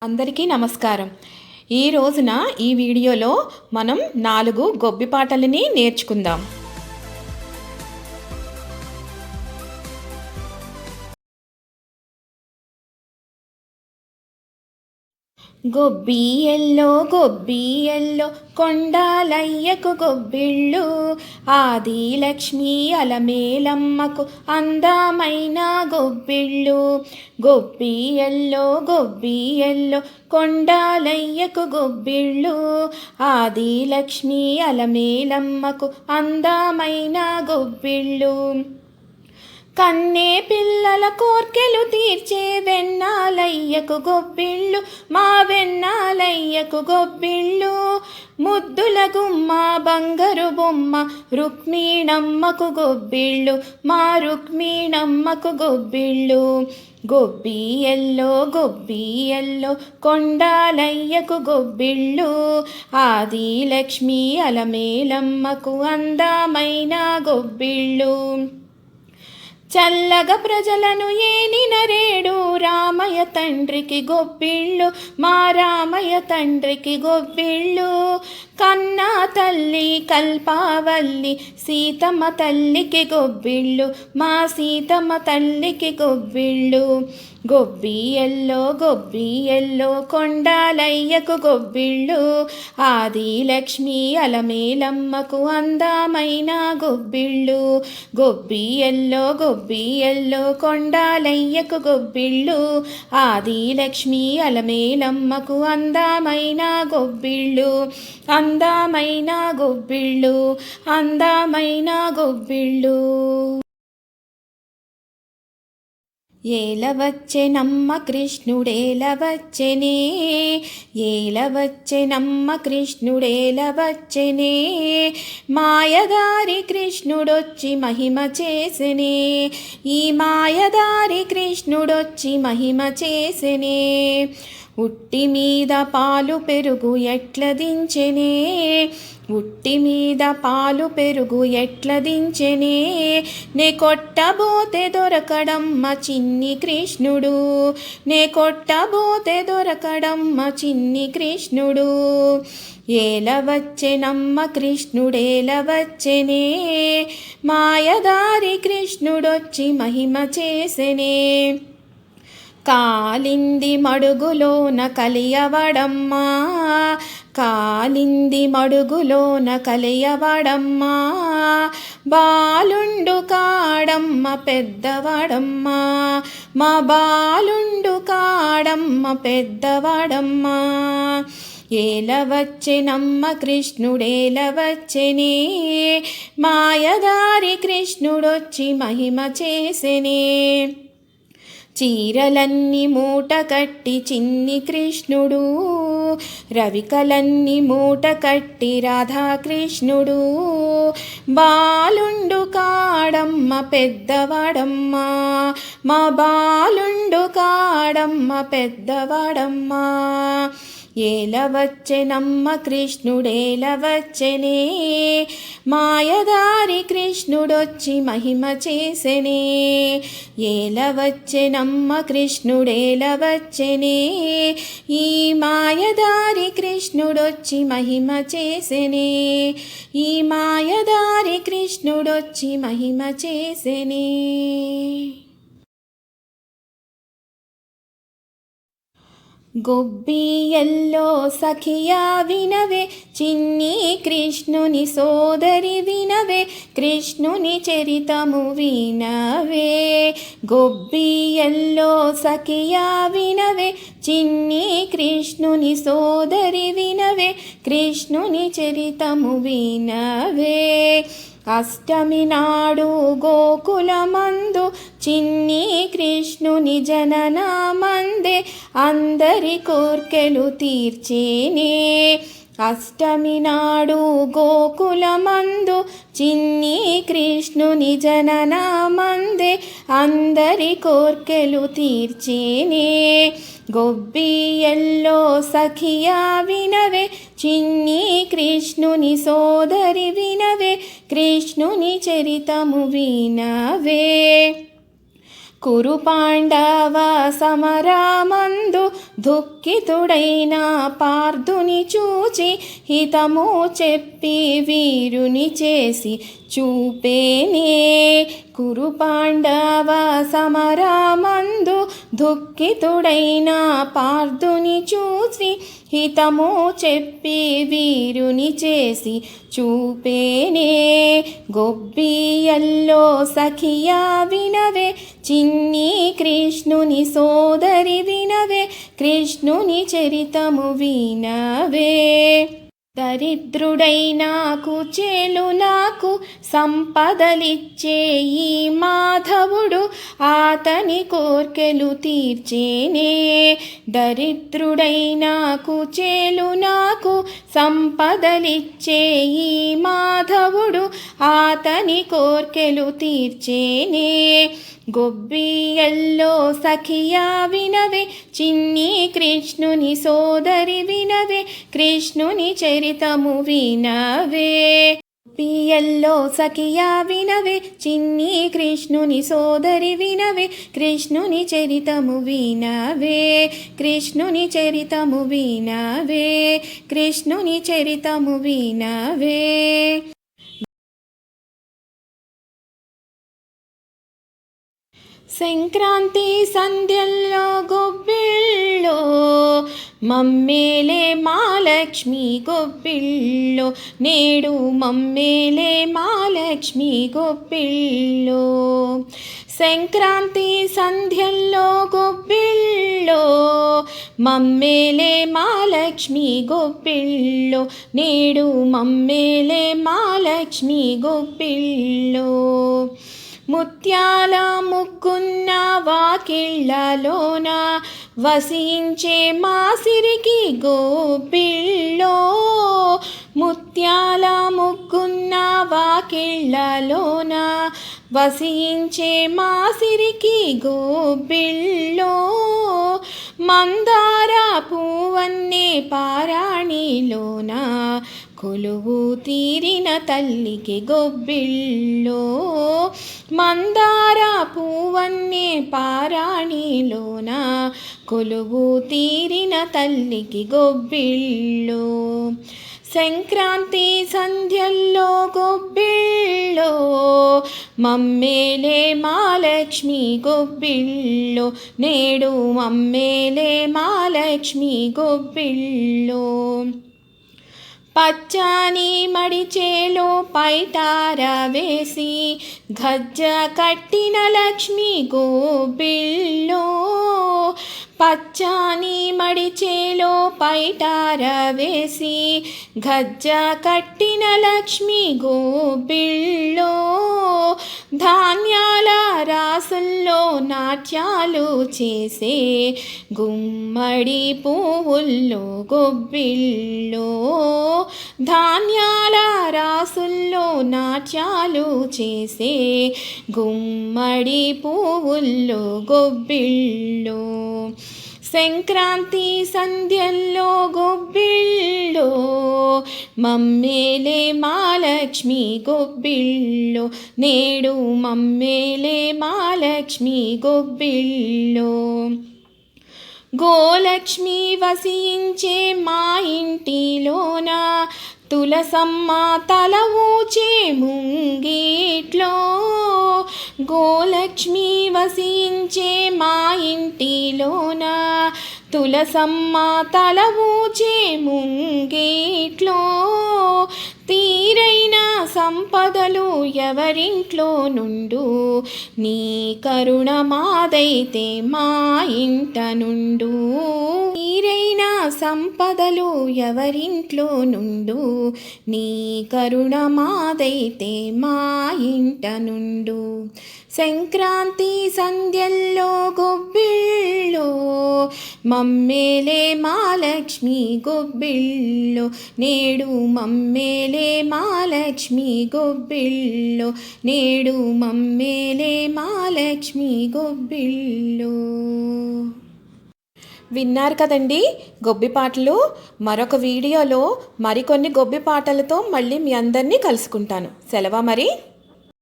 అందరికీ నమస్కారం. ఈ రోజున ఈ వీడియోలో మనం 4 గొబ్బి పాటలని నేర్చుకుందాం. గొబ్బియల్లో కొండాలయ్యకు గొబ్బిళ్ళు, ఆదిలక్ష్మి అలమేలమ్మకు అందమైన గొబ్బిళ్ళు. గొబ్బియల్లో కొండాలయ్యకు గొబ్బిళ్ళు, ఆదిలక్ష్మి అలమేలమ్మకు అందమైన గొబ్బిళ్ళు. కన్నే పిల్లల కోర్కెలు తీర్చే వెన్నాలయ్యకు గొబ్బిళ్ళు, మా వెన్నాలయ్యకు గొబ్బిళ్ళు. ముద్దుల గుమ్మ బంగారు బొమ్మ రుక్మిణమ్మకు గొబ్బిళ్ళు, మా రుక్మిణమ్మకు గొబ్బిళ్ళు. గొబ్బియల్లో కొండాలయ్యకు గొబ్బిళ్ళు, ఆదిలక్ష్మి అలమేలమ్మకు అందమైన గొబ్బిళ్ళు. చల్లగా ప్రజలను ఏలిన రేడు రామయ్య తండ్రికి గొబ్బిళ్ళు, మా రామయ్య తండ్రికి గొబ్బిళ్ళు. కన్నా తల్లి కల్పావల్లి సీతమ్మ తల్లికి గొబ్బిళ్ళు, మా సీతమ్మ తల్లికి గొబ్బిళ్ళు. గొబ్బియల్లో కొండాలయ్యకు గొబ్బిళ్ళు, ఆదిలక్ష్మి అలమేలమ్మకు అందమైన గొబ్బిళ్ళు. గొబ్బియల్లో కొండాలయ్యకు గొబ్బిళ్ళు, ఆదిలక్ష్మి అలమేలమ్మకు అందమైన గొబ్బిళ్ళు. అందమైన గొబ్బిళ్ళు, అందమైన గొబ్బిళ్ళు. ఏలవచ్చెనమ్మ కృష్ణుడేలవచ్చెనే, ఏలవచ్చెనమ్మ కృష్ణుడేలవచ్చెనే. మాయదారి కృష్ణుడొచ్చి మహిమ చేసెనే, ఈ మాయదారి కృష్ణుడొచ్చి మహిమ చేసెనే. ఉట్టి మీద పాలు పెరుగు ఎట్ల దించెనే, ఉట్టి మీద పాలు పెరుగు ఎట్ల దించెనే. నే కొట్టబోతే దొరకడమ్మ చిన్ని కృష్ణుడు, నే కొట్టబోతే దొరకడమ్మ చిన్ని కృష్ణుడు. ఏలవచ్చెనమ్మ కృష్ణుడేలవచ్చెనే, మాయదారి కృష్ణుడొచ్చి మహిమ చేసెనే. కాలింది మడుగులోన కలియవడమ్మా, కాలింది మడుగులోన కలియవడమ్మా. బాలుండు కాడమ్మ పెద్దవాడమ్మా, మా బాలుండు కాడమ్మ పెద్దవాడమ్మా. ఏలవచ్చెనమ్మ కృష్ణుడేలవచ్చెనే, మాయదారి కృష్ణుడొచ్చి మహిమ చేసెనే. చీరలన్నీ మూట కట్టి చిన్ని కృష్ణుడు, రవికలన్నీ మూట కట్టి రాధాకృష్ణుడు. బాలుండు కాడమ్మ పెద్దవాడమ్మా, మా బాలుండు కాడమ్మ పెద్దవాడమ్మా. ఏలవచ్చెనమ్మ కృష్ణుడేలవచ్చెనే, మాయదారి కృష్ణుడొచ్చి మహిమ చేసెనే. ఏలవచ్చెనమ్మ కృష్ణుడేలవచ్చెనే, ఈ మాయదారి కృష్ణుడొచ్చి మహిమ చేసెనే, ఈ మాయదారి కృష్ణుడొచ్చి మహిమ చేసెనే. గొబ్బియల్లో సఖియా వినవే, చిన్ని కృష్ణుని సోదరి వినవే, కృష్ణుని చరితము వినవే. గొబ్బియల్లో సఖియా వినవే, చిన్ని కృష్ణుని సోదరి వినవే, కృష్ణుని చరితము వినవే. అష్టమి నాడు గోకులమందు చిన్ని కృష్ణుని జననమందే అందరి కోర్కెలు తీర్చేనే. అష్టమి నాడు గోకులమందు చిన్ని కృష్ణుని జననమందే అందరి కోర్కెలు తీర్చేనే. గొబ్బియల్లో సఖియా వినవే, చిన్ని కృష్ణుని సోదరి వినవే, కృష్ణుని చరితము వినవే. కురు పాండవ సమరమందు దుఃఖితుడైన పార్థుని చూచి హితము చెప్పి వీరుని చేసి చూపేనే. కురు పాండవ సమరమందు దుఃఖితుడైన పార్థుని చూసి హితము చెప్పి వీరుని చేసి చూపేనే. గొబ్బియల్లో సఖియా వినవే చిన్ని కృష్ణుని సోదరి వినవే కృష్ణుని చరితము వినవే. దరిద్రుడైన కుచేలు నాకు సంపదలిచ్చే ఈ మాధవుడు అతని కోర్కెలు తీర్చేనే. దరిద్రుడైన కుచేలు నాకు సంపదలిచ్చే ఈ మాధవుడు అతని కోర్కెలు తీర్చేనే. గొబ్బియల్లో సఖియా వినవే చిన్ని కృష్ణుని సోదరి వినవే కృష్ణుని చరితము వినవే. గొబ్బియల్లో సఖియా వినవే చిన్ని కృష్ణుని సోదరి వినవే కృష్ణుని చరితము వినవే కృష్ణుని చరితము వినవే కృష్ణుని చరితము వినవే. సంక్రాంతి సంధ్యల్లో గొబ్బిళ్ళో మమ్మేలే మహాలక్ష్మి గొబ్బిళ్ళో నేడు మమ్మేలే మహాలక్ష్మి గొబ్బిళ్ళో. సంక్రాంతి సంధ్యల్లో గొబ్బిళ్ళో మమ్మేలే మహాలక్ష్మి గొబ్బిళ్ళో నేడు మమ్మేలే మహాలక్ష్మి గొబ్బిళ్ళో. ముత్యాల ముగ్గున్న వాకిళ్ళలోన వసించే మా సిరికి గొబ్బిళ్ళో. ముత్యాల ముగ్గున్న వాకిళ్ళలోన వసించే మా సిరికి గొబ్బిళ్ళో. మందార పువ్వన్నే పారాణిలోన కొలువు తీరిన తల్లికి గొబ్బిళ్ళో. మందార పువ్వన్నే పారాణిలోన కొలువు తీరిన తల్లికి గొబ్బిళ్ళో. సంక్రాంతి సంధ్యల్లో గొబ్బిళ్ళో మమ్మేలే మహాలక్ష్మి గొబ్బిళ్ళో నేడు మమ్మేలే మహాలక్ష్మి గొబ్బిళ్ళో. పచ్చని మడిచేలో పైటార వేసి గజ్జ కట్టిన లక్ష్మి గొబ్బిళ్ళో. పచ్చని మడిచేలో పైటార వేసి గజ్జ కట్టిన లక్ష్మి గొబ్బిళ్ళో. ధాన్యాల రాసుల్లో నాట్యాలు చేసే గుమ్మడి పువ్వుల్లో గొబ్బిళ్ళో. ధాన్యాల రాసుల్లో నాట్యాలు చేసే గుమ్మడి పువ్వుల్లో గొబ్బిళ్ళో. సంక్రాంతి సంధ్యల్లో గొబ్బిళ్ళో మమ్మేలే మహాలక్ష్మి గొబ్బిళ్ళో నేడు మమ్మేలే మహాలక్ష్మి గొబ్బిళ్ళో. గోలక్ష్మి వసించే మా ఇంటిలోన తులసమ్మ తల ఊచే ముంగిట్లో. గోలక్ష్మి వసించే మా ఇంటిలోన తులసమ్మ తల ఊచే ముంగిట్లో. తీరైన సంపదలు ఎవరింట్లో నుండు నీ కరుణ మాదైతే మా ఇంట నుండు. తీరైన సంపదలు ఎవరింట్లో నుండు నీ కరుణ మాదైతే మా ఇంట నుండు. సంక్రాంతి సంధ్యల్లో గొబ్బిళ్ళో మమ్మేలే మహాలక్ష్మి గొబ్బిళ్ళో నేడు మమ్మేలే మహాలక్ష్మి గొబ్బిళ్ళో నేడు మమ్మేలే మహాలక్ష్మి గొబ్బిళ్ళో. విన్నారు కదండి గొబ్బి పాటలు. మరొక వీడియోలో మరికొన్ని గొబ్బి పాటలతో మళ్ళీ మీ అందరినీ కలుసుకుంటాను. సెలవా మరి.